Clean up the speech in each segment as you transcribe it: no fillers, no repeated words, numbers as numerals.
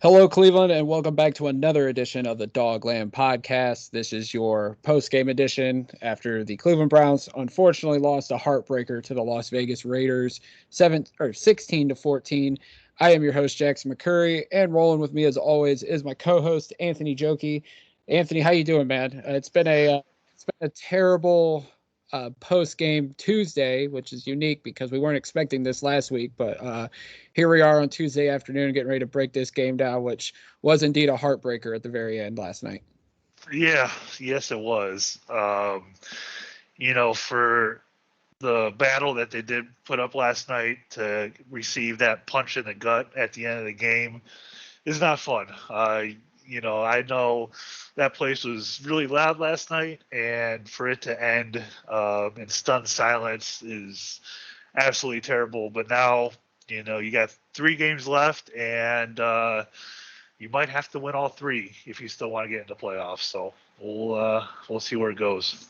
Hello, Cleveland, and welcome back to another edition of the Dogland Podcast. This is your post-game edition after the Cleveland Browns unfortunately lost a heartbreaker to the Las Vegas Raiders, 16-14. I am your host Jackson McCurry, and rolling with me as always is my co-host Anthony Jokey. Anthony, how you doing, man? It's been a terrible post game Tuesday, which is unique because we weren't expecting this last week. But here we are on Tuesday afternoon getting ready to break this game down, which was indeed a heartbreaker at the very end last night. Yeah, yes, it was. For the battle that they did put up last night to receive that punch in the gut at the end of the game is not fun. I know that place was really loud last night, and for it to end in stunned silence is absolutely terrible. But now, you got 3 games left, and you might have to win all 3 if you still want to get into playoffs. So we'll see where it goes.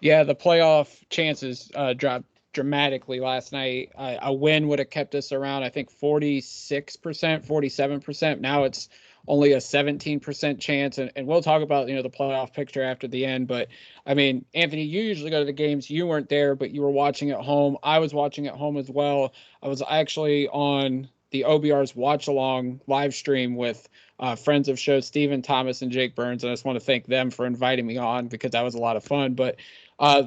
Yeah, the playoff chances dropped dramatically last night. A win would have kept us around, I think, 46%, 47%. Now it's only a 17% chance. And we'll talk about, the playoff picture after the end. But, I mean, Anthony, you usually go to the games. You weren't there, but you were watching at home. I was watching at home as well. I was actually on the OBR's watch along live stream with friends of show Stephen Thomas and Jake Burns. And I just want to thank them for inviting me on because that was a lot of fun. But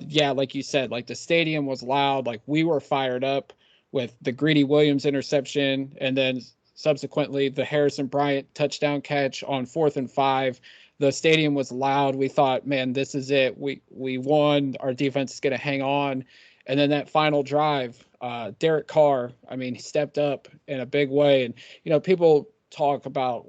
yeah, like you said, like the stadium was loud. Like we were fired up with the Greedy Williams interception, and then subsequently the Harrison Bryant touchdown catch on 4th and 5. The stadium was loud. We thought, man, this is it. We won. Our defense is going to hang on. And then that final drive, Derek Carr, I mean, he stepped up in a big way. And people talk about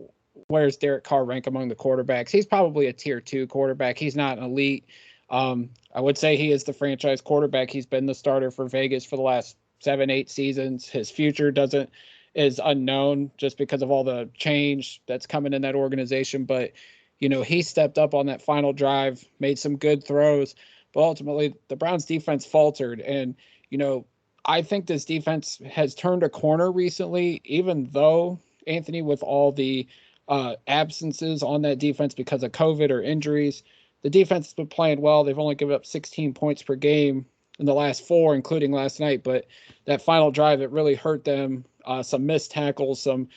where's Derek Carr rank among the quarterbacks. He's probably a tier 2 quarterback. He's not an elite. I would say he is the franchise quarterback. He's been the starter for Vegas for the last 7, 8 seasons. His future doesn't is unknown just because of all the change that's coming in that organization. But he stepped up on that final drive, made some good throws, but ultimately the Browns defense faltered. And I think this defense has turned a corner recently, even though Anthony, with all the absences on that defense because of COVID or injuries, the defense has been playing well. They've only given up 16 points per game in the last 4, including last night. But that final drive, it really hurt them. Some missed tackles, some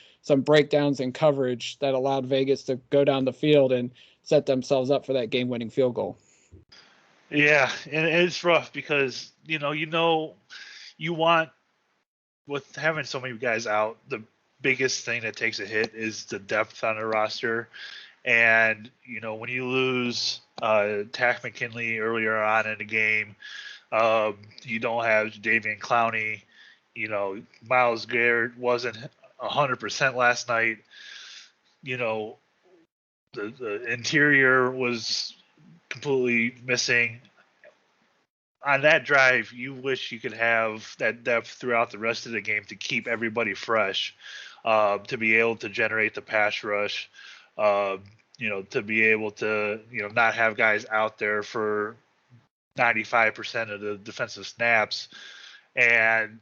breakdowns in coverage that allowed Vegas to go down the field and set themselves up for that game-winning field goal. Yeah, and it's rough because you want, with having so many guys out, the biggest thing that takes a hit is the depth on the roster. And when you lose Tack McKinley earlier on in the game, you don't have Davian Clowney. Miles Garrett wasn't 100% last night. The interior was completely missing. On that drive, you wish you could have that depth throughout the rest of the game to keep everybody fresh, to be able to generate the pass rush, uh, to be able to, not have guys out there for 95% of the defensive snaps. And,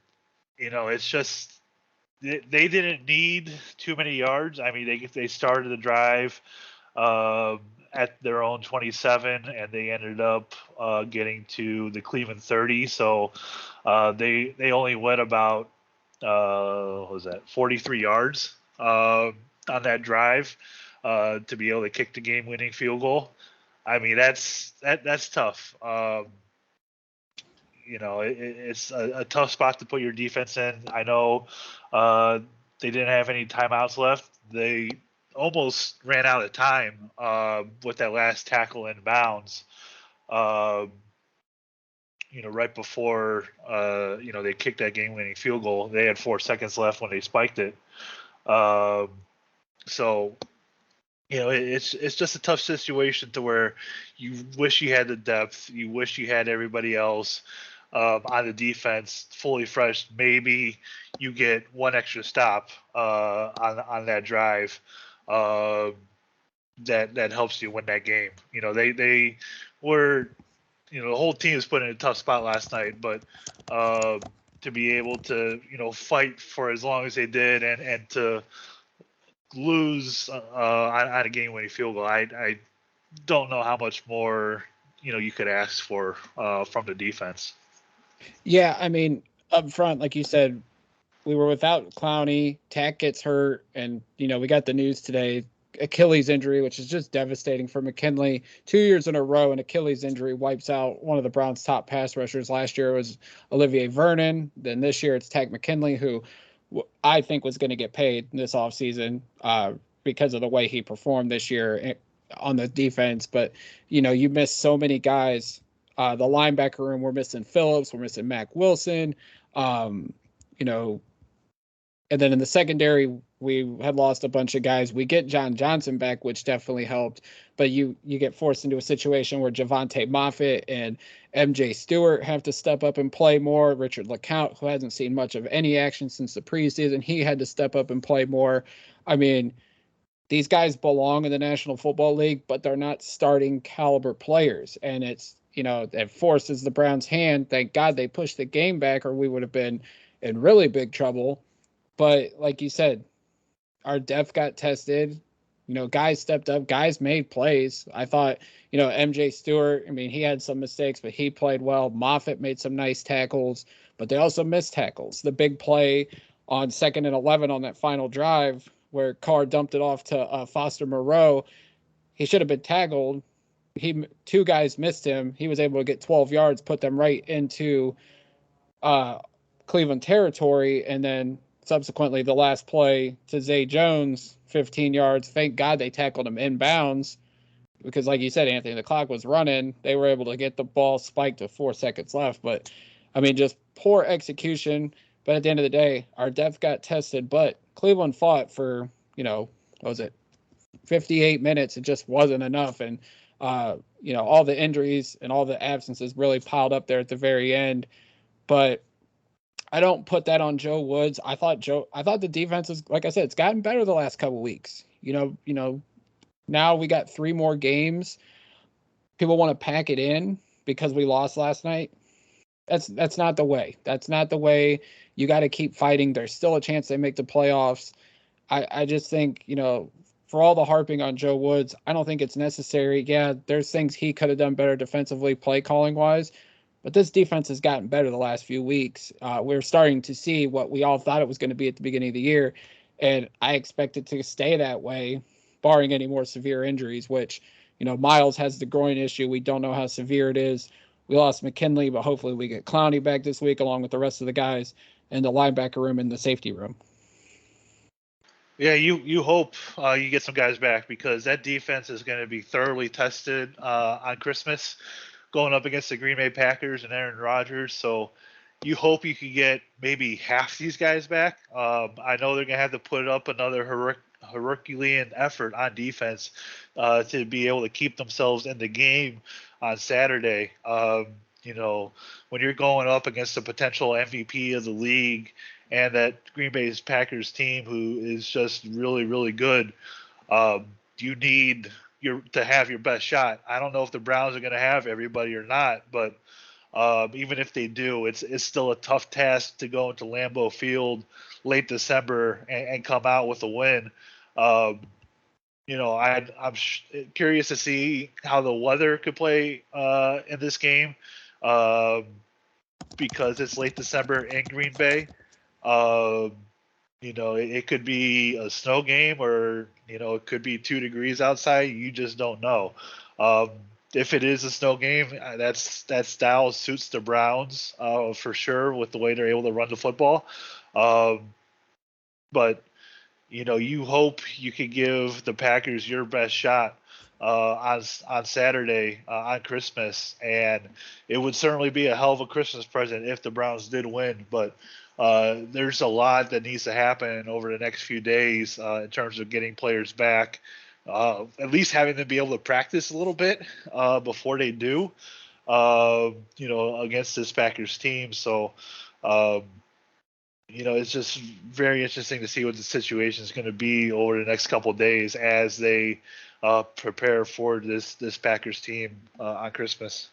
it's just, they didn't need too many yards. I mean, they started the drive um, at their own 27, and they ended up getting to the Cleveland 30. So they only went about what was that 43 yards on that drive to be able to kick the game-winning field goal. I mean, that's tough. It's a tough spot to put your defense in. I know they didn't have any timeouts left. They almost ran out of time with that last tackle in bounds. Uh, right before they kicked that game-winning field goal, they had 4 seconds left when they spiked it. Um, so it's just a tough situation to where you wish you had the depth, you wish you had everybody else on the defense fully fresh. Maybe you get one extra stop on that drive uh, that helps you win that game. They were the whole team was put in a tough spot last night, but to be able to fight for as long as they did and to lose on a game-winning field goal, I don't know how much more you could ask for from the defense. Yeah, I mean, up front, like you said, we were without Clowney. Tack gets hurt, and we got the news today, Achilles injury, which is just devastating for McKinley. 2 years in a row, an Achilles injury wipes out one of the Browns' top pass rushers. Last year it was Olivier Vernon. Then this year it's Tack McKinley, who I think was going to get paid this offseason because of the way he performed this year on the defense. But you miss so many guys. The linebacker room, we're missing Phillips, we're missing Mac Wilson. Um, you know, and then in the secondary, we had lost a bunch of guys. We get John Johnson back, which definitely helped. But you get forced into a situation where Javante Moffett and MJ Stewart have to step up and play more. Richard LeCount, who hasn't seen much of any action since the preseason, he had to step up and play more. I mean, these guys belong in the National Football League, but they're not starting caliber players. And it forces the Browns' hand. Thank God they pushed the game back, or we would have been in really big trouble. But like you said, our depth got tested. Guys stepped up, guys made plays. I thought, MJ Stewart, I mean, he had some mistakes, but he played well. Moffitt made some nice tackles, but they also missed tackles. The big play on 2nd and 11 on that final drive where Carr dumped it off to Foster Moreau, he should have been tackled. Two guys missed him. He was able to get 12 yards, put them right into uh, Cleveland territory, and then subsequently the last play to Zay Jones, 15 yards. Thank God they tackled him inbounds because, like you said, Anthony, the clock was running. They were able to get the ball spiked with 4 seconds left. But, I mean, just poor execution. But at the end of the day, our depth got tested. But Cleveland fought for, what was it, 58 minutes. It just wasn't enough. And, all the injuries and all the absences really piled up there at the very end. But I don't put that on Joe Woods. I thought the defense is, like I said, it's gotten better the last couple of weeks. Now we got 3 more games. People want to pack it in because we lost last night. That's not the way. That's not the way. You got to keep fighting. There's still a chance they make the playoffs. I just think, for all the harping on Joe Woods, I don't think it's necessary. Yeah, there's things he could have done better defensively, play calling wise. But this defense has gotten better the last few weeks. We're starting to see what we all thought it was going to be at the beginning of the year. And I expect it to stay that way, barring any more severe injuries, which, Miles has the groin issue. We don't know how severe it is. We lost McKinley, but hopefully we get Clowney back this week along with the rest of the guys in the linebacker room and the safety room. Yeah, you hope you get some guys back because that defense is going to be thoroughly tested on Christmas, going up against the Green Bay Packers and Aaron Rodgers. So you hope you can get maybe half these guys back. I know they're going to have to put up another Herculean effort on defense to be able to keep themselves in the game on Saturday. When you're going up against the potential MVP of the league and that Green Bay's Packers team who is just really, really good, you need to have your best shot. I don't know if the Browns are going to have everybody or not, but even if they do, it's still a tough task to go into Lambeau Field late December and come out with a win. I'm curious to see how the weather could play in this game because it's late December in Green Bay. It could be a snow game or, it could be 2 degrees outside. You just don't know. If it is a snow game, that style suits the Browns for sure with the way they're able to run the football. But, you hope you can give the Packers your best shot on Saturday on Christmas. And it would certainly be a hell of a Christmas present if the Browns did win. But there's a lot that needs to happen over the next few days in terms of getting players back, at least having them be able to practice a little bit before they do, against this Packers team. So, it's just very interesting to see what the situation is going to be over the next couple of days as they prepare for this Packers team on Christmas.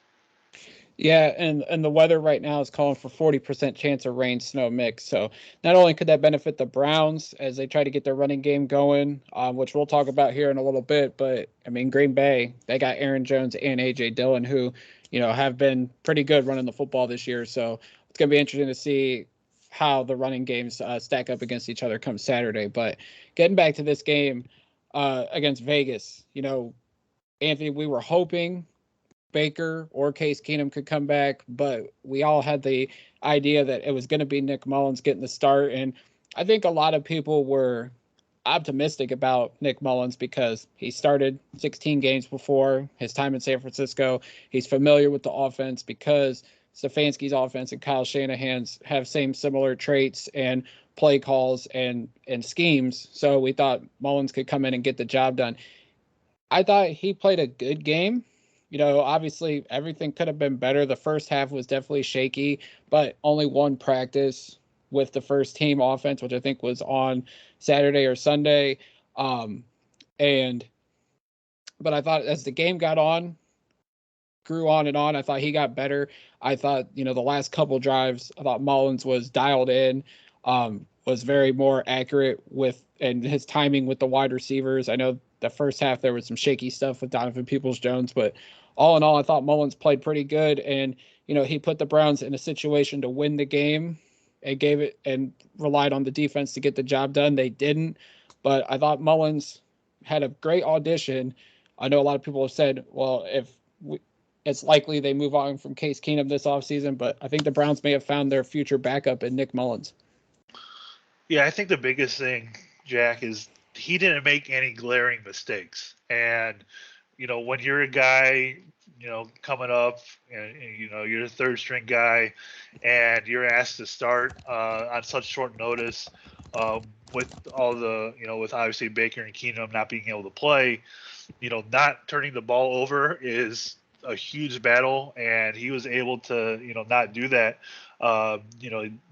Yeah, and the weather right now is calling for 40% chance of rain, snow mix. So not only could that benefit the Browns as they try to get their running game going, which we'll talk about here in a little bit, but I mean Green Bay, they got Aaron Jones and AJ Dillon who, have been pretty good running the football this year. So it's gonna be interesting to see how the running games stack up against each other come Saturday. But getting back to this game against Vegas, Anthony, we were hoping Baker or Case Keenum could come back, but we all had the idea that it was going to be Nick Mullins getting the start. And I think a lot of people were optimistic about Nick Mullins because he started 16 games before his time in San Francisco. He's familiar with the offense because Stefanski's offense and Kyle Shanahan's have similar traits and play calls and schemes. So we thought Mullins could come in and get the job done. I thought he played a good game. Obviously everything could have been better. The first half was definitely shaky, but only one practice with the first team offense, which I think was on Saturday or Sunday. Um, and but I thought as the game got on, grew on and on, I thought he got better. I thought, the last couple drives, I thought Mullins was dialed in, was very more accurate with and his timing with the wide receivers. I know the first half there was some shaky stuff with Donovan Peoples-Jones, but all in all, I thought Mullins played pretty good, and he put the Browns in a situation to win the game, and gave it and relied on the defense to get the job done. They didn't, but I thought Mullins had a great audition. I know a lot of people have said, well, if it's likely they move on from Case Keenum this offseason, but I think the Browns may have found their future backup in Nick Mullins. Yeah, I think the biggest thing, Jack, is he didn't make any glaring mistakes. And, when you're a guy, coming up, and you're a third string guy, and you're asked to start on such short notice, with all the, with obviously Baker and Keenum not being able to play, not turning the ball over is a huge battle, and he was able to, not do that. No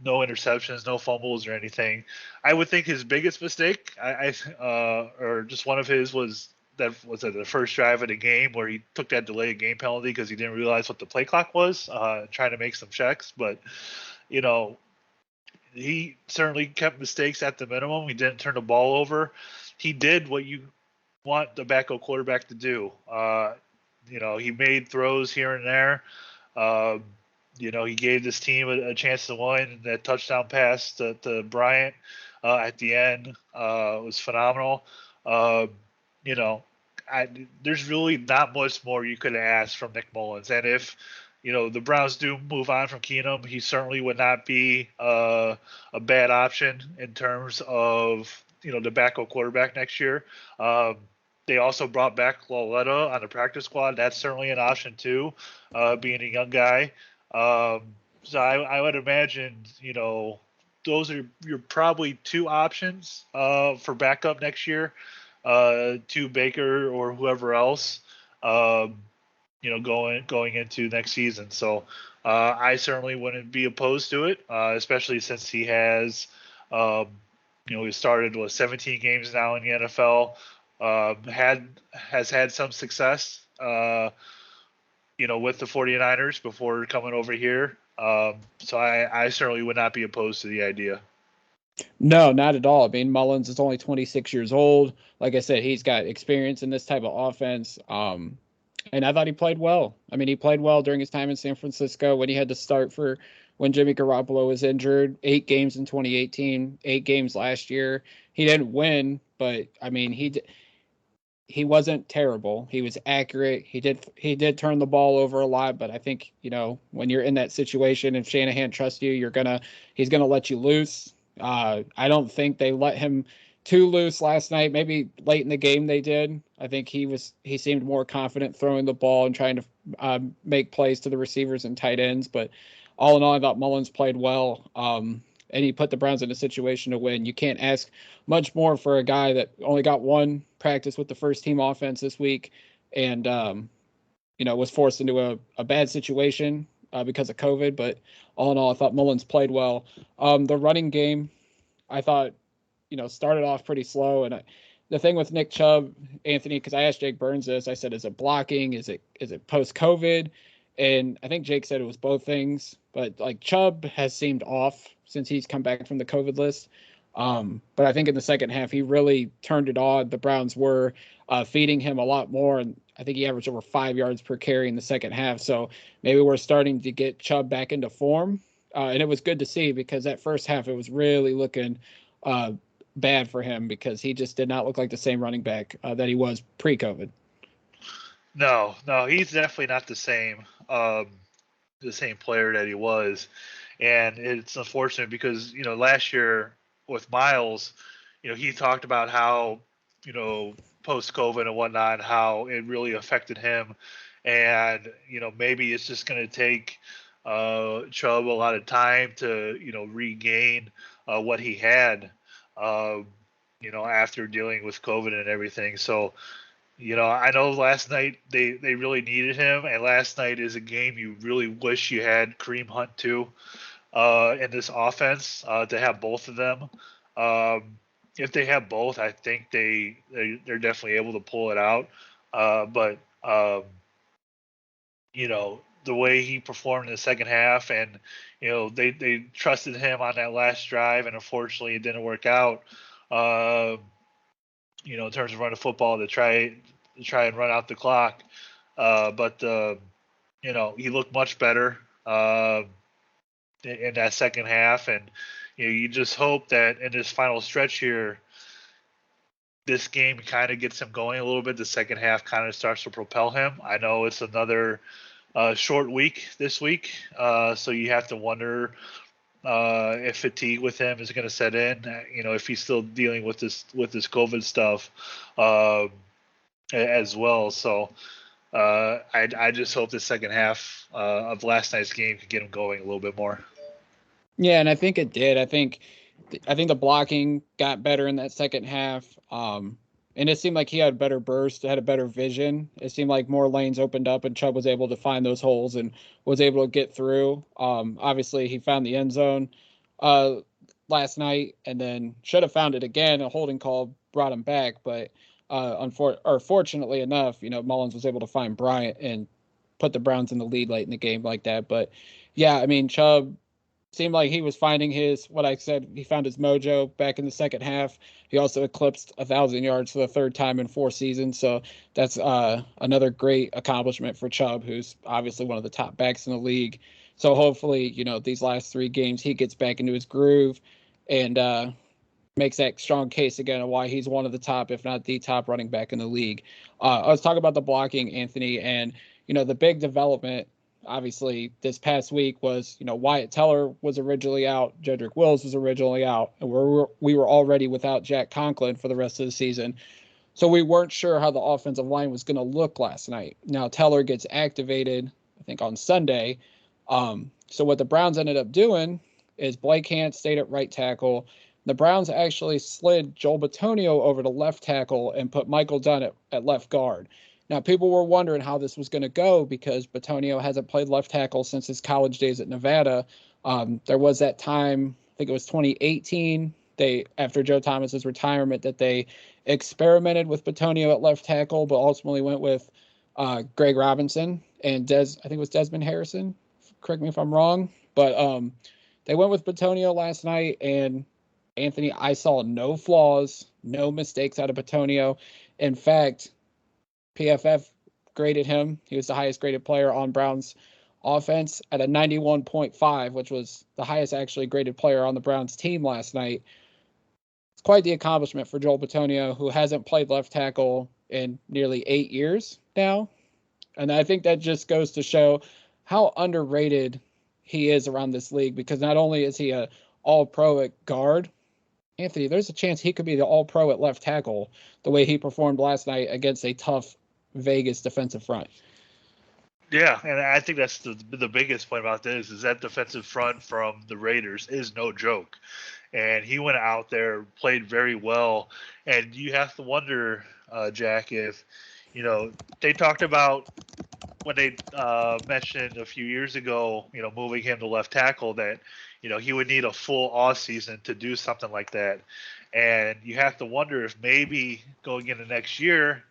interceptions, no fumbles or anything. I would think his biggest mistake, or just one of his, was at the first drive of the game where he took that delayed game penalty because he didn't realize what the play clock was, trying to make some checks. But he certainly kept mistakes at the minimum. He didn't turn the ball over. He did what you want the backup quarterback to do. He made throws here and there. He gave this team a chance to win. That touchdown pass to Bryant at the end was phenomenal. You know, there's really not much more you could ask from Nick Mullins. And if the Browns do move on from Keenum, he certainly would not be a bad option in terms of the backup quarterback next year. They also brought back Lauletta on the practice squad. That's certainly an option too, being a young guy. So I would imagine, those are your probably two options for backup next year, to Baker or whoever else, going into next season. So I certainly wouldn't be opposed to it, especially since he has, he started with 17 games now in the NFL. Has had some success, with the 49ers before coming over here. So I certainly would not be opposed to the idea. No, not at all. I mean, Mullins is only 26 years old. Like I said, he's got experience in this type of offense. And I thought he played well. I mean, he played well during his time in San Francisco when he had to start for when Jimmy Garoppolo was injured. 8 games in 2018, 8 games last year. He didn't win, but I mean, he wasn't terrible. He was accurate. He did turn the ball over a lot, but I think, when you're in that situation, if Shanahan trusts you, he's gonna let you loose. I don't think they let him too loose last night. Maybe late in the game they did. I think he seemed more confident throwing the ball and trying to make plays to the receivers and tight ends. But all in all, I thought Mullins played well. And he put the Browns in a situation to win. You can't ask much more for a guy that only got one practice with the first team offense this week, and was forced into a bad situation because of COVID. But all in all, I thought Mullins played well. The running game, I thought, started off pretty slow, and the thing with Nick Chubb, Anthony, because I asked Jake Burns this, I said, is it blocking? Is it post COVID? And I think Jake said it was both things, but like Chubb has seemed off since he's come back from the COVID list. But I think in the second half, he really turned it on. The Browns were feeding him a lot more. And I think he averaged over 5 yards per carry in the second half. So maybe we're starting to get Chubb back into form. And it was good to see because that first half, it was really looking bad for him because he just did not look like the same running back that he was pre-COVID. No, he's definitely not the same player that he was, and it's unfortunate because last year with Miles, he talked about how post COVID and whatnot, how it really affected him, and maybe it's just going to take Chubb a lot of time to regain what he had, uh, after dealing with COVID and everything. So I know last night they really needed him, and last night is a game you really wish you had Kareem Hunt too in this offense to have both of them. If they have both, I think they're definitely able to pull it out. But the way he performed in the second half, and they trusted him on that last drive, and unfortunately it didn't work out. In terms of running football to try and run out the clock. But he looked much better in that second half, and you just hope that in this final stretch here, this game kind of gets him going a little bit. The second half kind of starts to propel him. I know it's another short week this week, so you have to wonder if fatigue with him is going to set in. If he's still dealing with this COVID stuff as well. So I just hope the second half of last night's game could get him going a little bit more. Yeah, and I think it did. I think the blocking got better in that second half. And it seemed like he had a better burst, had a better vision. It seemed like more lanes opened up and Chubb was able to find those holes and was able to get through. Obviously, he found the end zone last night and then should have found it again. A holding call brought him back, but fortunately enough, Mullins was able to find Bryant and put the Browns in the lead late in the game like that. But yeah, I mean, Chubb seemed like he was finding what I said, he found his mojo back in the second half. He also eclipsed 1,000 yards for the third time in 4 seasons. So that's another great accomplishment for Chubb, who's obviously one of the top backs in the league. So hopefully, these last 3 games, he gets back into his groove and makes that strong case again of why he's one of the top, if not the top running back in the league. Let's talk about the blocking, Anthony, and, the big development obviously this past week was, Wyatt Teller was originally out, Jedrick Wills was originally out, and we were already without Jack Conklin for the rest of the season. So we weren't sure how the offensive line was going to look last night. Now Teller gets activated, I think, on Sunday. So what the Browns ended up doing is Blake Hant stayed at right tackle. The Browns actually slid Joel Bitonio over to left tackle and put Michael Dunn at left guard. Now, people were wondering how this was going to go because Bitonio hasn't played left tackle since his college days at Nevada. There was that time, I think it was 2018, after Joe Thomas's retirement, that they experimented with Bitonio at left tackle, but ultimately went with Greg Robinson and I think it was Desmond Harrison. Correct me if I'm wrong. But they went with Bitonio last night, and Anthony, I saw no flaws, no mistakes out of Bitonio. In fact, PFF graded him. He was the highest graded player on Browns offense at a 91.5, which was the highest actually graded player on the Browns team last night. It's quite the accomplishment for Joel Bitonio, who hasn't played left tackle in nearly 8 years now. And I think that just goes to show how underrated he is around this league, because not only is he a all-pro at guard, Anthony, there's a chance he could be the all-pro at left tackle the way he performed last night against a tough Vegas defensive front. Yeah, and I think that's the biggest point about this is that defensive front from the Raiders is no joke. And he went out there, played very well. And you have to wonder, Jack, if, they talked about when they mentioned a few years ago, moving him to left tackle, that, he would need a full off season to do something like that. And you have to wonder if maybe going into next year,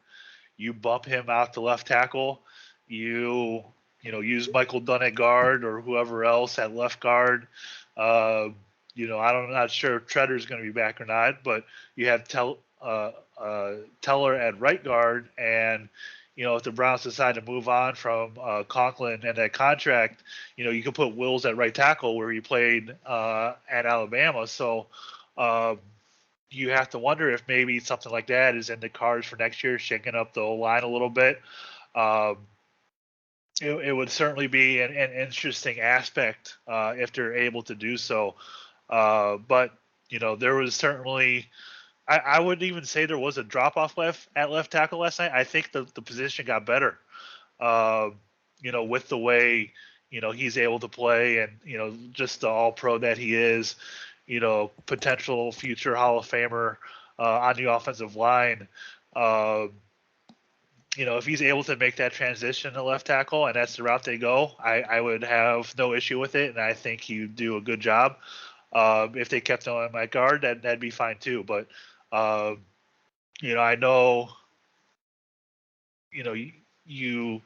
you bump him out to left tackle, you use Michael Dunn at guard or whoever else at left guard. I'm not sure if Tretter's going to be back or not, but you have Teller at right guard, and if the Browns decide to move on from Conklin and that contract, you can put Wills at right tackle where he played at Alabama. So you have to wonder if maybe something like that is in the cards for next year, shaking up the line a little bit. It would certainly be an interesting aspect if they're able to do so. But there was certainly, I wouldn't even say there was a drop off at left tackle last night. I think the position got better. With the way he's able to play, and just the all pro that he is, potential future Hall of Famer on the offensive line. If he's able to make that transition to left tackle and that's the route they go, I would have no issue with it, and I think he'd do a good job. If they kept him on my guard, that'd be fine too. But I know, you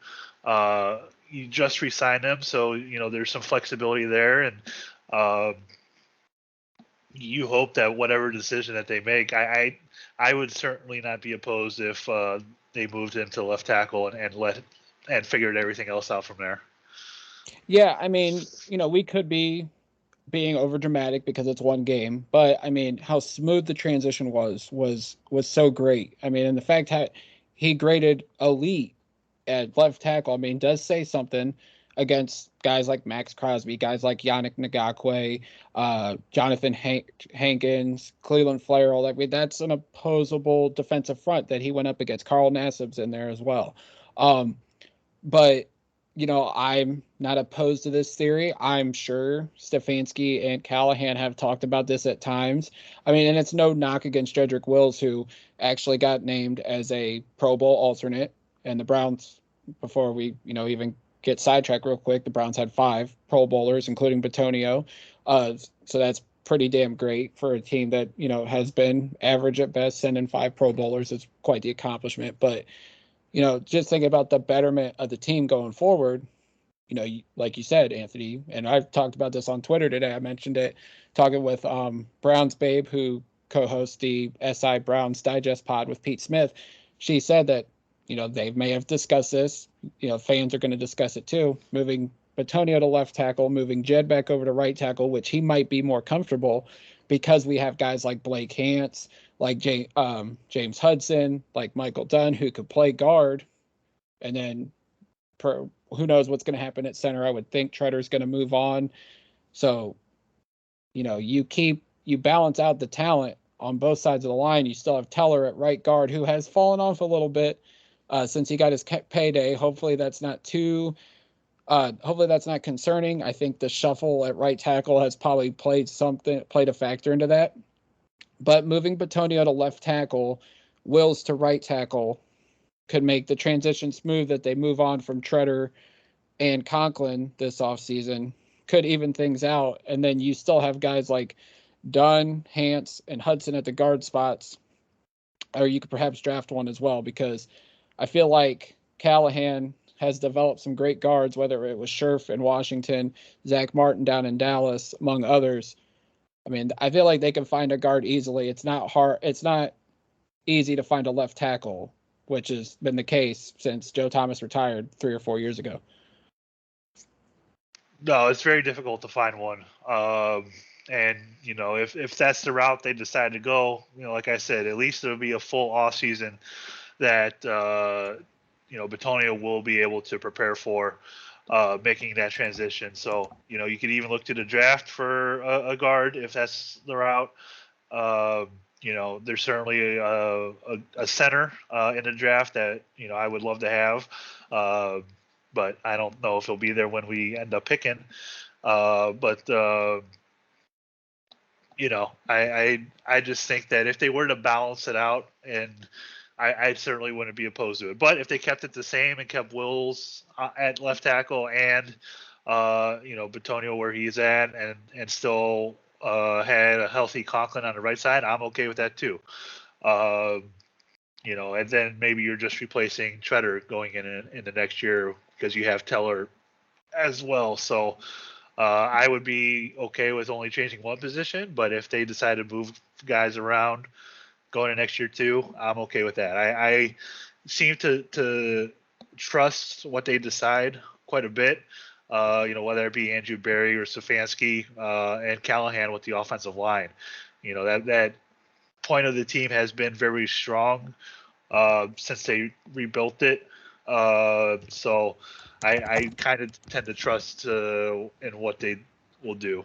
just re-signed him, so there's some flexibility there, and you hope that whatever decision that they make, I would certainly not be opposed if they moved him to left tackle and figured everything else out from there. Yeah, I mean, we could be being over dramatic because it's one game, but I mean, how smooth the transition was so great. I mean, and the fact that he graded elite at left tackle, I mean, does say something against guys like Max Crosby, guys like Yannick Ngakwe, Jonathan Hankins, Cleveland Farrell. I mean, that's an opposable defensive front that he went up against. Carl Nassib's in there as well. But I'm not opposed to this theory. I'm sure Stefanski and Callahan have talked about this at times. I mean, and it's no knock against Jedrick Wills, who actually got named as a Pro Bowl alternate. And the Browns, before we, even get sidetracked real quick, the Browns had 5 Pro Bowlers, including Bitonio. So that's pretty damn great for a team that, has been average at best. Sending 5 Pro Bowlers is quite the accomplishment. But just thinking about the betterment of the team going forward, like you said, Anthony, and I've talked about this on Twitter today. I mentioned it talking with Browns Babe, who co-hosts the SI Browns Digest pod with Pete Smith. She said that, they may have discussed this. Fans are going to discuss it too. Moving Bitonio to left tackle, moving Jed back over to right tackle, which he might be more comfortable because we have guys like Blake Hance, like James Hudson, like Michael Dunn, who could play guard. And then who knows what's going to happen at center. I would think Tretter's going to move on. So, you balance out the talent on both sides of the line. You still have Teller at right guard, who has fallen off a little bit since he got his payday. Hopefully that's not concerning. I think the shuffle at right tackle has probably played a factor into that. But moving Bitonio to left tackle, Wills to right tackle could make the transition smooth that they move on from Tretter and Conklin this offseason, could even things out. And then you still have guys like Dunn, Hance, and Hudson at the guard spots. Or you could perhaps draft one as well, because I feel like Callahan has developed some great guards, whether it was Scherf in Washington, Zach Martin down in Dallas, among others. I mean, I feel like they can find a guard easily. It's not hard. It's not easy to find a left tackle, which has been the case since Joe Thomas retired 3 or 4 years ago. No, it's very difficult to find one. And if that's the route they decide to go, like I said, at least it'll be a full off season that Bitonio will be able to prepare for making that transition. So you could even look to the draft for a guard if that's the route. There's certainly a center in the draft that I would love to have, but I don't know if he'll be there when we end up picking. But I just think that if they were to balance it out, and I certainly wouldn't be opposed to it. But if they kept it the same and kept Wills at left tackle and Bitonio where he's at, and still had a healthy Conklin on the right side, I'm okay with that too. And then maybe you're just replacing Tretter going in the next year because you have Teller as well. So I would be okay with only changing one position, but if they decide to move guys around going into next year too, I'm okay with that. I seem to trust what they decide quite a bit. Whether it be Andrew Berry or Stefanski and Callahan with the offensive line. That point of the team has been very strong since they rebuilt it. So I kind of tend to trust in what they will do.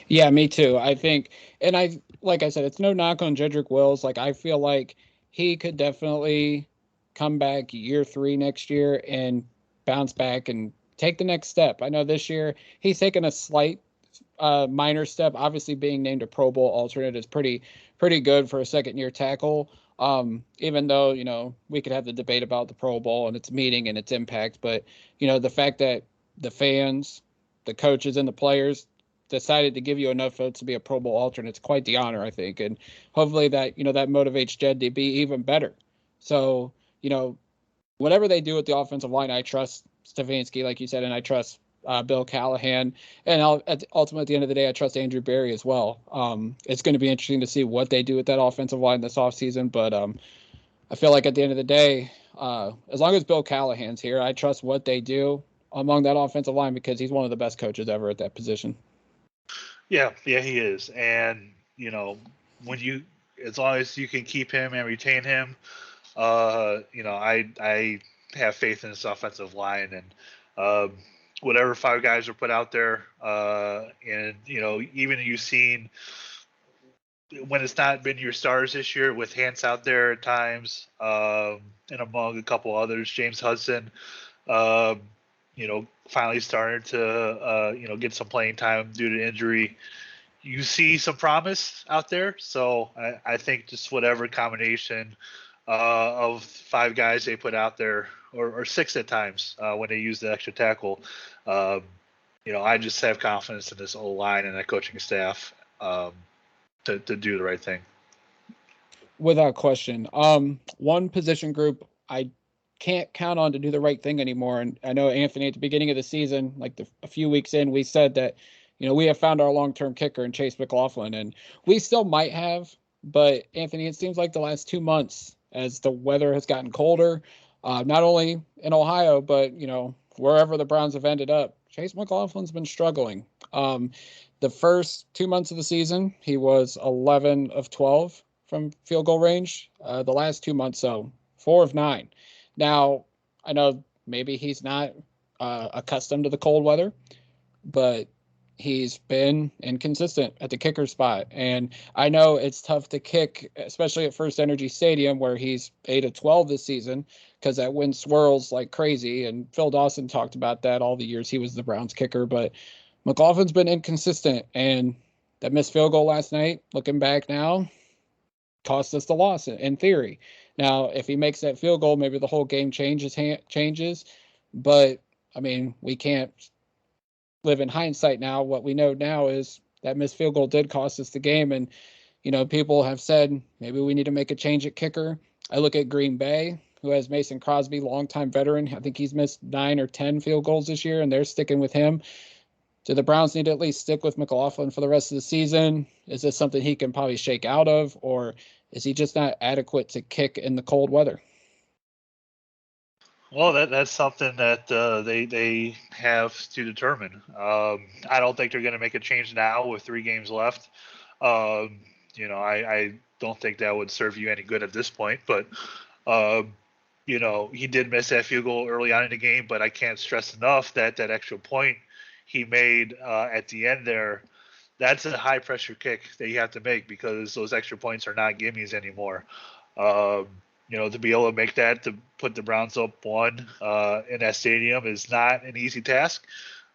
Yeah, me too. I think, and like I said, it's no knock on Jedrick Wills. Like, I feel like he could definitely come back year 3 next year and bounce back and take the next step. I know this year he's taken a slight minor step. Obviously, being named a Pro Bowl alternate is pretty good for a second year tackle. Even though we could have the debate about the Pro Bowl and its meaning and its impact, but the fact that the fans, the coaches, and the players decided to give you enough votes to be a Pro Bowl alternate, it's quite the honor, I think, and hopefully that that motivates Jed to be even better. So whatever they do with the offensive line, I trust Stefanski, like you said, and I trust Bill Callahan, and ultimately at the end of the day, I trust Andrew Berry as well. It's going to be interesting to see what they do with that offensive line this offseason, but I feel like at the end of the day, as long as Bill Callahan's here, I trust what they do among that offensive line because he's one of the best coaches ever at that position. Yeah, he is, and when as long as you can keep him and retain him, I have faith in this offensive line and whatever 5 guys are put out there, and even you've seen when it's not been your stars this year with Hance out there at times, and among a couple others, James Hudson, um, finally started to get some playing time due to injury. You see some promise out there, so I think just whatever combination of 5 guys they put out there, or 6 at times when they use the extra tackle. I just have confidence in this O line and that coaching staff to do the right thing. Without question. One position group I can't count on to do the right thing anymore. And I know, Anthony, at the beginning of the season, like a few weeks in, we said that, we have found our long-term kicker in Chase McLaughlin, and we still might have. But Anthony, it seems like the last 2 months, as the weather has gotten colder, not only in Ohio, but wherever the Browns have ended up, Chase McLaughlin's been struggling. The first 2 months of the season, he was 11 of 12 from field goal range. The last 2 months, so 4 of 9. Now, I know maybe he's not accustomed to the cold weather, but he's been inconsistent at the kicker spot. And I know it's tough to kick, especially at First Energy Stadium, where he's 8 of 12 this season, because that wind swirls like crazy. And Phil Dawson talked about that all the years he was the Browns kicker. But McLaughlin's been inconsistent, and that missed field goal last night, looking back now, cost us the loss in theory. Now, if he makes that field goal, maybe the whole game changes. But I mean, we can't live in hindsight now. What we know now is that missed field goal did cost us the game, and people have said maybe we need to make a change at kicker. I look at Green Bay, who has Mason Crosby, longtime veteran. I think he's missed 9 or 10 field goals this year, and they're sticking with him. Do the Browns need to at least stick with McLaughlin for the rest of the season? Is this something he can probably shake out of, or is he just not adequate to kick in the cold weather? Well, that's something that they have to determine. I don't think they're going to make a change now with 3 games left. I don't think that would serve you any good at this point. But he did miss that field goal early on in the game, but I can't stress enough that extra point he made at the end there, that's a high pressure kick that you have to make because those extra points are not gimmies anymore. To be able to make that, to put the Browns up 1 in that stadium is not an easy task.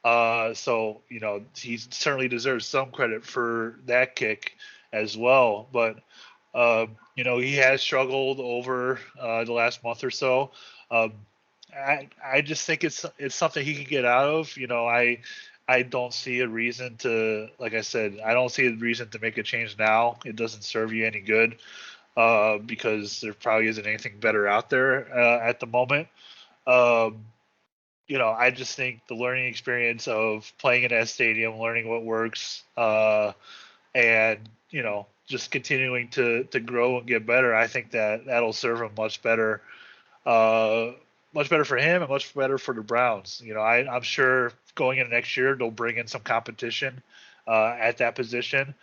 So he certainly deserves some credit for that kick as well. But he has struggled over the last month or so. I just think it's something he can get out of. I don't see a reason to, like I said, I don't see a reason to make a change now. It doesn't serve you any good because there probably isn't anything better out there at the moment. I just think the learning experience of playing in that stadium, learning what works, and just continuing to grow and get better. I think that'll serve him uh, much better for him and much better for the Browns. I'm sure going into next year they'll bring in some competition at that position.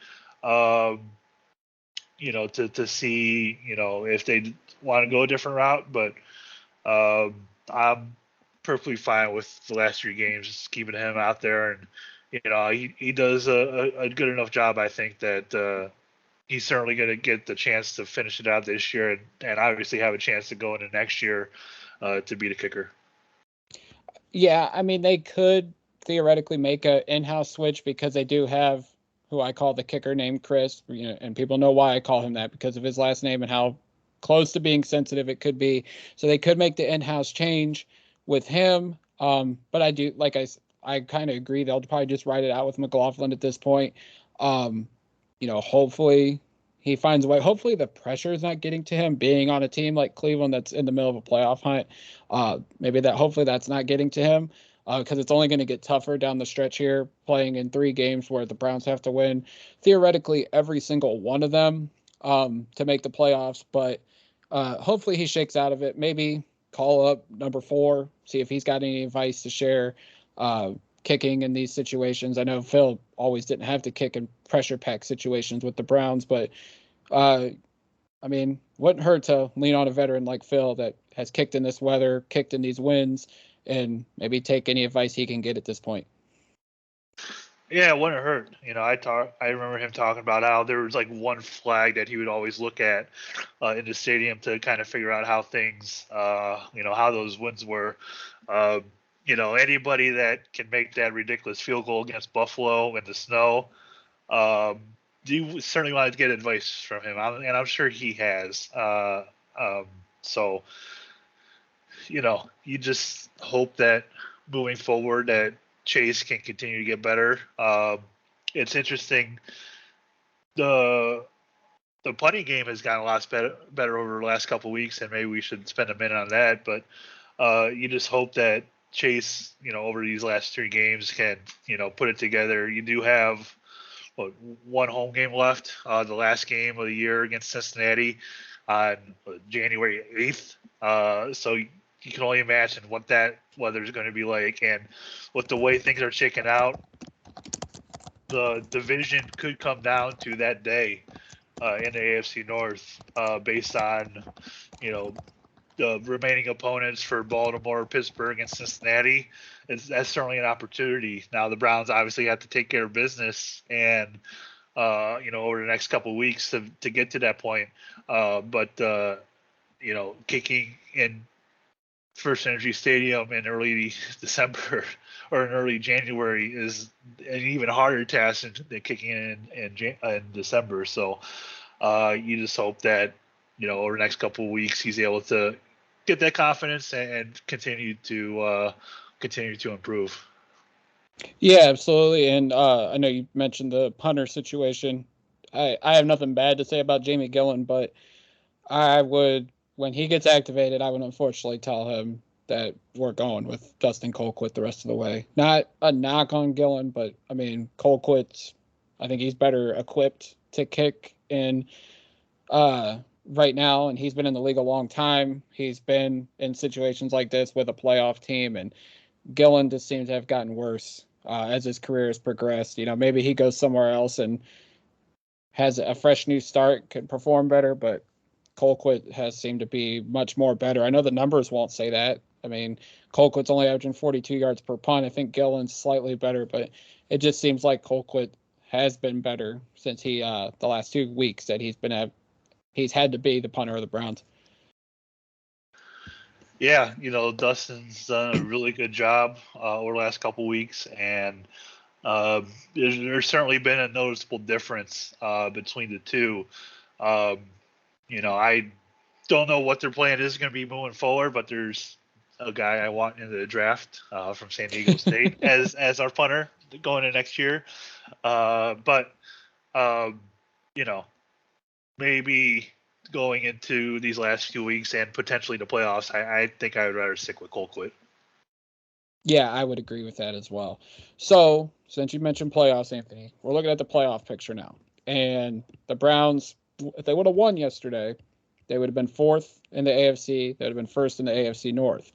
Um, to see if they want to go a different route, but I'm perfectly fine with the last 3 games, just keeping him out there, and he does a good enough job. I think that he's certainly going to get the chance to finish it out this year, and obviously have a chance to go into next year to be the kicker. Yeah, I mean, they could theoretically make a in-house switch because they do have who I call the kicker named Chris, and people know why I call him that because of his last name and how close to being sensitive it could be. So they could make the in-house change with him. But I do, like I kind of agree they'll probably just ride it out with McLaughlin at this point. Hopefully he finds a way. Hopefully the pressure is not getting to him being on a team like Cleveland that's in the middle of a playoff hunt. Hopefully that's not getting to him because it's only going to get tougher down the stretch here, playing in 3 games where the Browns have to win theoretically every single one of them to make the playoffs. But hopefully he shakes out of it. Maybe call up number 4, see if he's got any advice to share. Kicking in these situations. I know Phil always didn't have to kick in pressure pack situations with the Browns, but wouldn't hurt to lean on a veteran like Phil that has kicked in this weather, kicked in these winds, and maybe take any advice he can get at this point. Yeah, it wouldn't hurt. I remember him talking about how there was like one flag that he would always look at in the stadium to kind of figure out how things, how those winds were. Uh, anybody that can make that ridiculous field goal against Buffalo in the snow, you certainly want to get advice from him, and I'm sure he has. So, you just hope that moving forward that Chase can continue to get better. It's interesting. The the punting game has gotten a lot better over the last couple of weeks, and maybe we should spend a minute on that. But you just hope that Chase, over these last 3 games, can put it together. You do have one home game left, the last game of the year against Cincinnati on January 8th. So you can only imagine what that weather is going to be like, and with the way things are shaking out, the division could come down to that day in the AFC North based on the remaining opponents for Baltimore, Pittsburgh, and Cincinnati. That's certainly an opportunity. Now the Browns obviously have to take care of business and over the next couple of weeks to get to that point. But kicking in First Energy Stadium in early December or in early January is an even harder task than kicking in December. So you just hope that over the next couple of weeks he's able to get that confidence and continue to improve. Yeah, absolutely. And I know you mentioned the punter situation. I have nothing bad to say about Jamie Gillen, but I would, when he gets activated, I would unfortunately tell him that we're going with Dustin Colquitt the rest of the way. Not a knock on Gillen, but I mean, Colquitt's, I think he's better equipped to kick in right now, and he's been in the league a long time. He's been in situations like this with a playoff team, and Gillen just seems to have gotten worse as his career has progressed. Maybe he goes somewhere else and has a fresh new start, could perform better, but Colquitt has seemed to be much more better. I know the numbers won't say that. I mean, Colquitt's only averaging 42 yards per punt. I think Gillen's slightly better, but it just seems like Colquitt has been better since he the last 2 weeks that he's had to be the punter of the Browns. Yeah, Dustin's done a really good job over the last couple weeks, and there's certainly been a noticeable difference between the two. Um, I don't know what their plan is going to be moving forward, but there's a guy I want in the draft from San Diego State as our punter going into next year. But um, you know, maybe going into these last few weeks and potentially the playoffs, I think I would rather stick with Colquitt. Yeah, I would agree with that as well. So, since you mentioned playoffs, Anthony, we're looking at the playoff picture now. And the Browns, if they would have won yesterday, they would have been fourth in the AFC. They would have been first in the AFC North.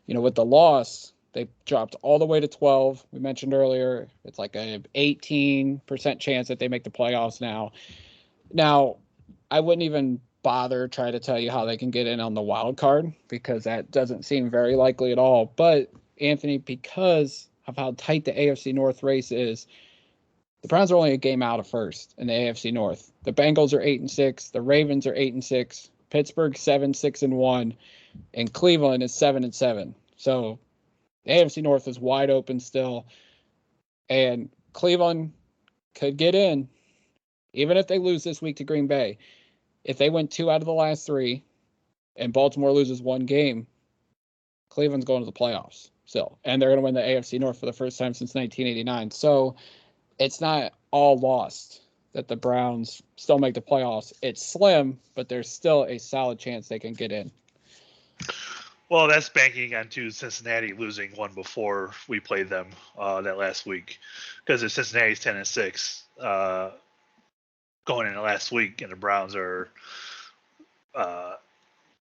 With the loss, they dropped all the way to 12. We mentioned earlier, it's like an 18% chance that they make the playoffs now. Now, I wouldn't even bother trying to tell you how they can get in on the wild card because that doesn't seem very likely at all. But Anthony, because of how tight the AFC North race is, the Browns are only a game out of first in the AFC North. The Bengals are 8-6, the Ravens are 8-6, Pittsburgh 7-6-1, and Cleveland is 7-7. So the AFC North is wide open still, and Cleveland could get in even if they lose this week to Green Bay. If they win 2 out of the last 3 and Baltimore loses 1 game, Cleveland's going to the playoffs still. And they're going to win the AFC North for the first time since 1989. So it's not all lost that the Browns still make the playoffs. It's slim, but there's still a solid chance they can get in. Well, that's banking on Cincinnati losing one before we played them that last week, because if Cincinnati's 10-6 going into last week, and the Browns are,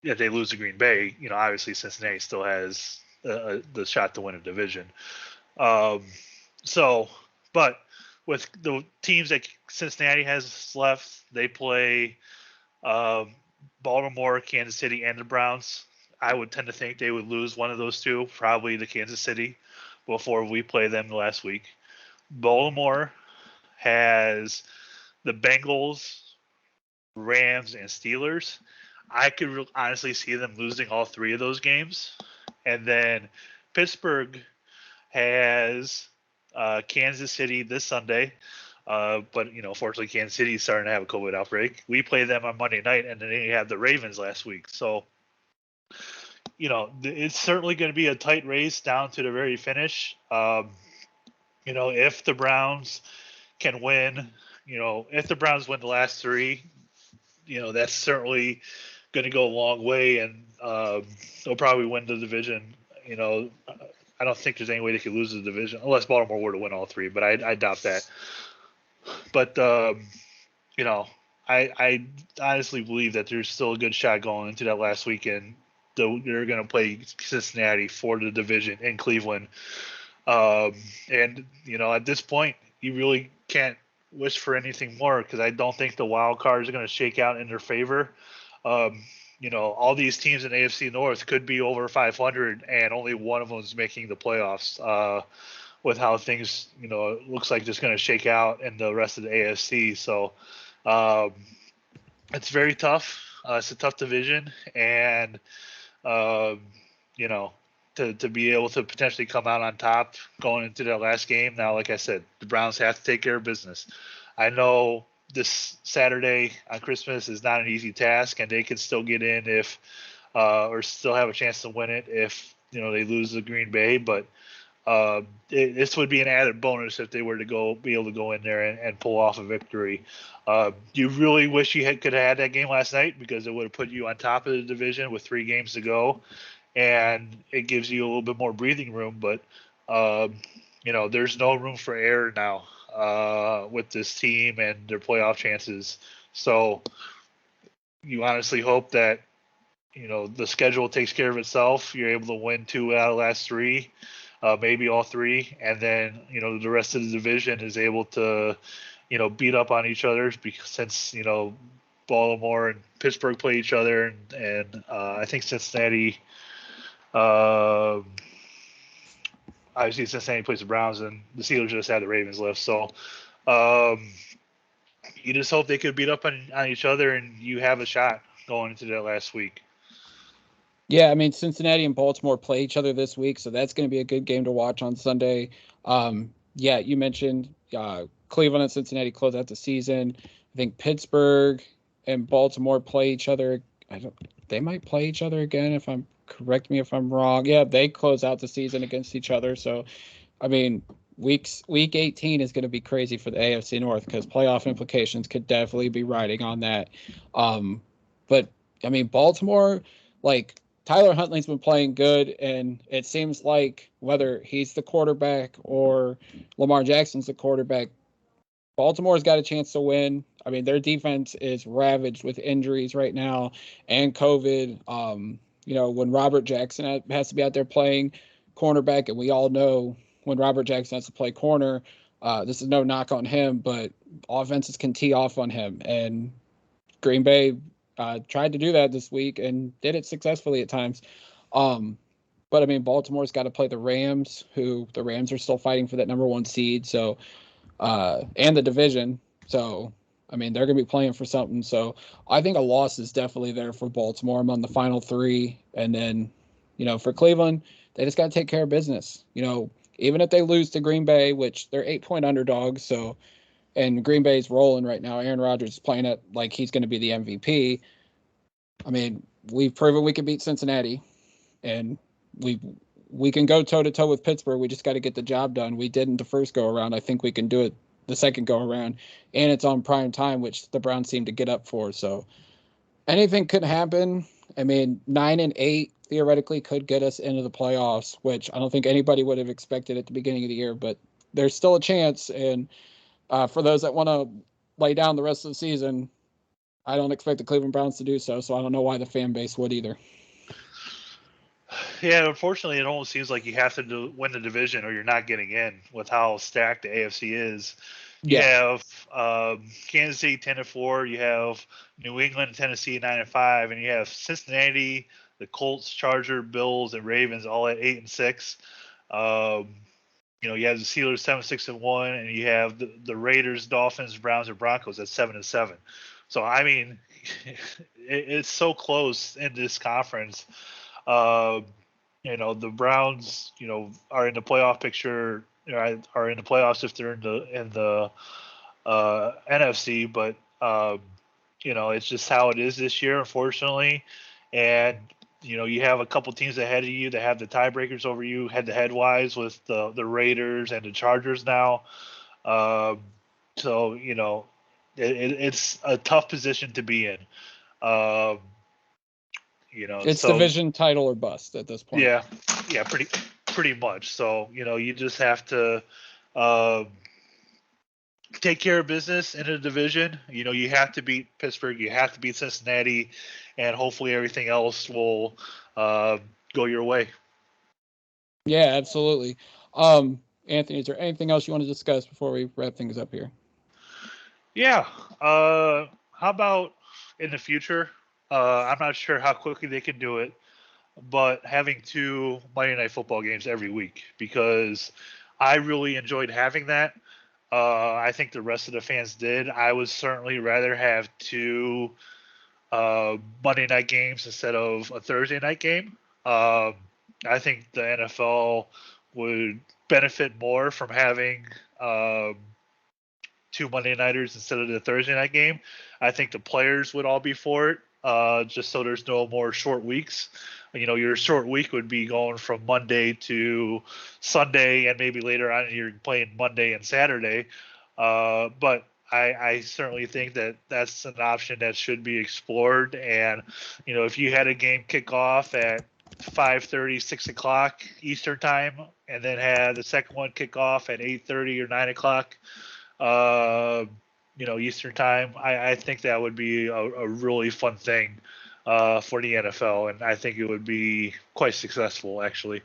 if they lose to Green Bay, obviously Cincinnati still has the shot to win a division. But with the teams that Cincinnati has left, they play Baltimore, Kansas City, and the Browns. I would tend to think they would lose one of those two, probably the Kansas City, before we play them last week. Baltimore has the Bengals, Rams, and Steelers. I could honestly see them losing all 3 of those games. And then Pittsburgh has Kansas City this Sunday. But, fortunately, Kansas City is starting to have a COVID outbreak. We play them on Monday night, and then they had the Ravens last week. So, it's certainly going to be a tight race down to the very finish. If the Browns can win, if the Browns win the last 3, that's certainly going to go a long way, and they'll probably win the division. I don't think there's any way they could lose the division unless Baltimore were to win all 3, but I doubt that. But I honestly believe that there's still a good shot going into that last weekend. They're going to play Cincinnati for the division in Cleveland. And, at this point, you really can't wish for anything more because I don't think the wild cards are going to shake out in their favor. All these teams in AFC North could be over 500 and only one of them is making the playoffs with how things, it looks like just going to shake out in the rest of the AFC. So it's very tough. It's a tough division. And, to be able to potentially come out on top going into that last game. Now, like I said, the Browns have to take care of business. I know this Saturday on Christmas is not an easy task, and they can still get in if or still have a chance to win it if they lose to Green Bay. But this would be an added bonus if they were to be able to go in there and pull off a victory. You really wish you could have had that game last night because it would have put you on top of the division with 3 games to go. And it gives you a little bit more breathing room, but there's no room for error now with this team and their playoff chances. So you honestly hope that the schedule takes care of itself. You're able to win 2 out of the last 3, maybe all 3, and then the rest of the division is able to beat up on each other because since Baltimore and Pittsburgh play each other, and I think Cincinnati. Obviously, Cincinnati plays the Browns, and the Steelers just had the Ravens left. So you just hope they could beat up on each other, and you have a shot going into that last week. Yeah, I mean, Cincinnati and Baltimore play each other this week, so that's going to be a good game to watch on Sunday. Yeah, you mentioned Cleveland and Cincinnati close out the season. I think Pittsburgh and Baltimore play each other. They might play each other again correct me if I'm wrong. Yeah, they close out the season against each other. So, I mean, week 18 is going to be crazy for the AFC North because playoff implications could definitely be riding on that. But I mean, Baltimore, like Tyler Huntley's been playing good, and it seems like whether he's the quarterback or Lamar Jackson's the quarterback, Baltimore's got a chance to win. I mean, their defense is ravaged with injuries right now and COVID. When Robert Jackson has to be out there playing cornerback, and we all know when Robert Jackson has to play corner, this is no knock on him, but offenses can tee off on him. And Green Bay tried to do that this week and did it successfully at times. But I mean, Baltimore's got to play the Rams, who the Rams are still fighting for that number one seed. So, and the division. So, I mean, they're going to be playing for something. So, I think a loss is definitely there for Baltimore. I'm on the final three. And then, for Cleveland, they just got to take care of business. Even if they lose to Green Bay, which they're 8-point underdogs. So, and Green Bay's rolling right now. Aaron Rodgers is playing it like he's going to be the MVP. I mean, we've proven we can beat Cincinnati, and we can go toe to toe with Pittsburgh. We just got to get the job done. We didn't the first go around. I think we can do it the second go around, and it's on prime time, which the Browns seem to get up for. So anything could happen. I mean, 9-8 theoretically could get us into the playoffs, which I don't think anybody would have expected at the beginning of the year, but there's still a chance. And for those that want to lay down the rest of the season, I don't expect the Cleveland Browns to do so. So I don't know why the fan base would either. Yeah, unfortunately, it almost seems like you have to win the division or you're not getting in with how stacked the AFC is. You have Kansas City 10-4, you have New England and Tennessee 9-5, and you have Cincinnati, the Colts, Chargers, Bills, and Ravens all at 8-6. You have the Steelers 7-6-1, and you have the Raiders, Dolphins, Browns, and Broncos at 7-7. So I mean, it's so close in this conference. The Browns, are in the playoff picture, are in the playoffs if they're in the NFC, but it's just how it is this year, unfortunately. And you have a couple teams ahead of you that have the tiebreakers over you, head-to-head wise, with the Raiders and the Chargers now. So it's a tough position to be in. It's division title or bust at this point. Yeah, pretty much. So you just have to take care of business in a division. You have to beat Pittsburgh, you have to beat Cincinnati, and hopefully everything else will go your way. Yeah, absolutely. Anthony, is there anything else you want to discuss before we wrap things up here? Yeah. How about in the future? I'm not sure how quickly they can do it, but having 2 Monday Night Football games every week, because I really enjoyed having that. I think the rest of the fans did. I would certainly rather have 2 Monday night games instead of a Thursday night game. I think the NFL would benefit more from having 2 Monday nighters instead of the Thursday night game. I think the players would all be for it, just so there's no more short weeks. Your short week would be going from Monday to Sunday, and maybe later on you're playing Monday and Saturday. But I certainly think that that's an option that should be explored. And, if you had a game kick off at 5:30, 6 o'clock Eastern time, and then had the second one kick off at 8:30 or 9 o'clock, Eastern time, I think that would be a really fun thing for the NFL, and I think it would be quite successful, actually.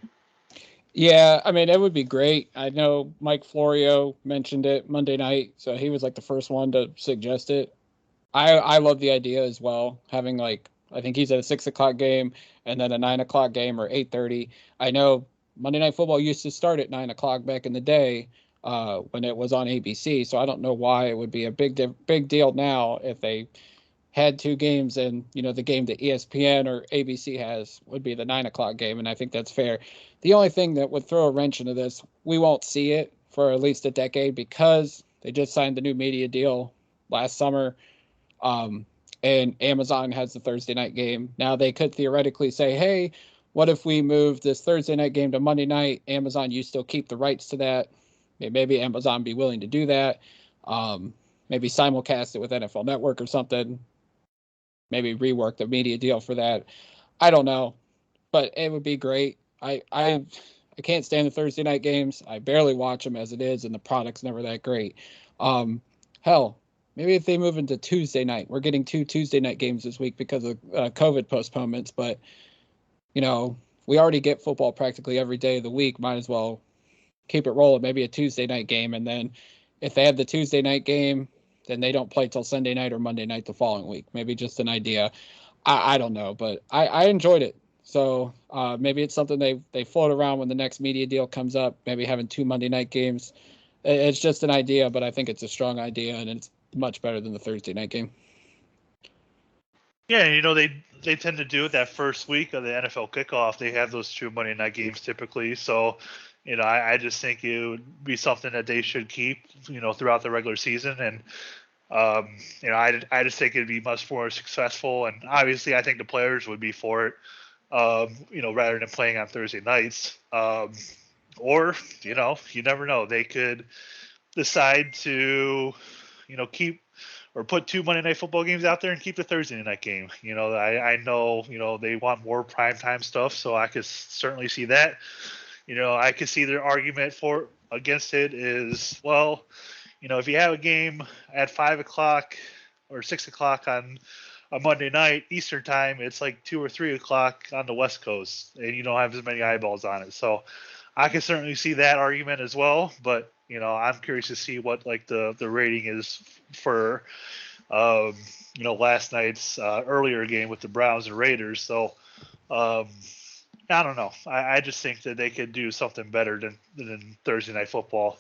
Yeah, I mean, it would be great. I know Mike Florio mentioned it Monday night, so he was like the first one to suggest it. I love the idea as well, having I think he's at a 6 o'clock game and then a 9 o'clock game or 8:30. I know Monday Night Football used to start at 9 o'clock back in the day when it was on ABC, so I don't know why it would be a big deal now if they had 2 games, and the game that ESPN or ABC has would be the 9 o'clock game, and I think that's fair. The only thing that would throw a wrench into this, we won't see it for at least a decade because they just signed the new media deal last summer, and Amazon has the Thursday night game. Now they could theoretically say, hey, what if we move this Thursday night game to Monday night? Amazon, you still keep the rights to that. Maybe Amazon be willing to do that. Maybe simulcast it with NFL Network or something. Maybe rework the media deal for that. I don't know. but it would be great. I can't stand the Thursday night games. I barely watch them as it is, and the product's never that great. Hell, maybe if they move into Tuesday night, we're getting 2 Tuesday night games this week because of COVID postponements. But we already get football practically every day of the week. Might as well keep it rolling. Maybe a Tuesday night game, and then if they have the Tuesday night game, then they don't play till Sunday night or Monday night the following week. Maybe just an idea. I don't know, but I enjoyed it. So maybe it's something they float around when the next media deal comes up. Maybe having 2 Monday night games. It's just an idea, but I think it's a strong idea, and it's much better than the Thursday night game. Yeah, they tend to do it that first week of the NFL kickoff. They have those 2 Monday night games typically. So, I just think it would be something that they should keep, throughout the regular season. And, I just think it'd be much more successful. And obviously, I think the players would be for it, rather than playing on Thursday nights. Or, you never know. They could decide to, keep or put 2 Monday night football games out there and keep the Thursday night game. I know, they want more primetime stuff, so I could certainly see that. I could see their argument against it is, well, if you have a game at 5 o'clock or 6 o'clock on a Monday night Eastern time, it's like 2 or 3 o'clock on the West Coast, and you don't have as many eyeballs on it. So I can certainly see that argument as well, but I'm curious to see what the rating is for last night's earlier game with the Browns and Raiders. So I don't know. I just think that they could do something better than Thursday night football.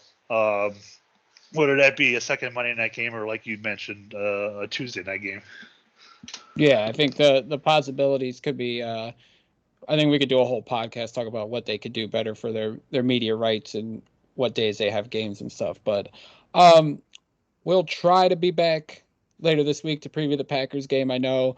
Whether that be a second Monday night game or, like you mentioned, a Tuesday night game. Yeah, I think the possibilities could be. I think we could do a whole podcast talk about what they could do better for their media rights and what days they have games and stuff. But we'll try to be back later this week to preview the Packers game. I know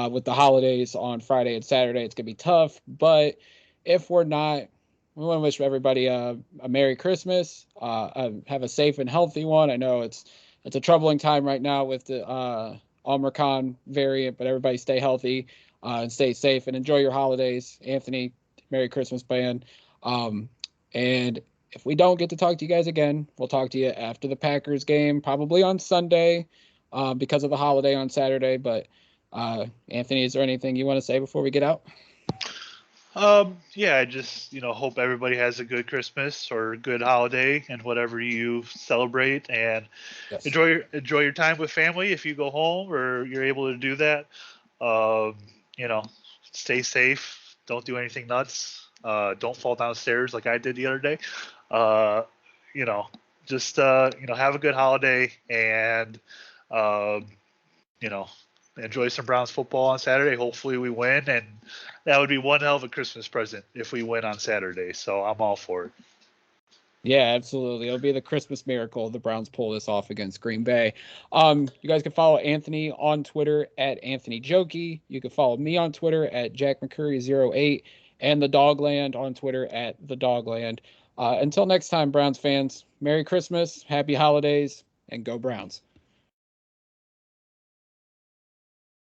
with the holidays on Friday and Saturday, it's going to be tough. But if we're not, we want to wish everybody a Merry Christmas. Have a safe and healthy one. I know it's a troubling time right now with the Omicron variant, but everybody stay healthy and stay safe and enjoy your holidays. Anthony, Merry Christmas, band. And if we don't get to talk to you guys again, we'll talk to you after the Packers game, probably on Sunday because of the holiday on Saturday. But Anthony, is there anything you want to say before we get out? Yeah, I just, hope everybody has a good Christmas or a good holiday and whatever you celebrate, and Yes. enjoy your time with family if you go home or you're able to do that. Stay safe. Don't do anything nuts. Don't fall downstairs like I did the other day. Just have a good holiday and enjoy some Browns football on Saturday. Hopefully we win, and that would be one hell of a Christmas present if we win on Saturday. So I'm all for it. Yeah, absolutely. It'll be the Christmas miracle if the Browns pull this off against Green Bay. You guys can follow Anthony on Twitter at Anthony Jokey. You can follow me on Twitter at Jack McCurry08 and the Dogland on Twitter at the Dogland. Until next time, Browns fans, Merry Christmas, Happy Holidays, and go Browns.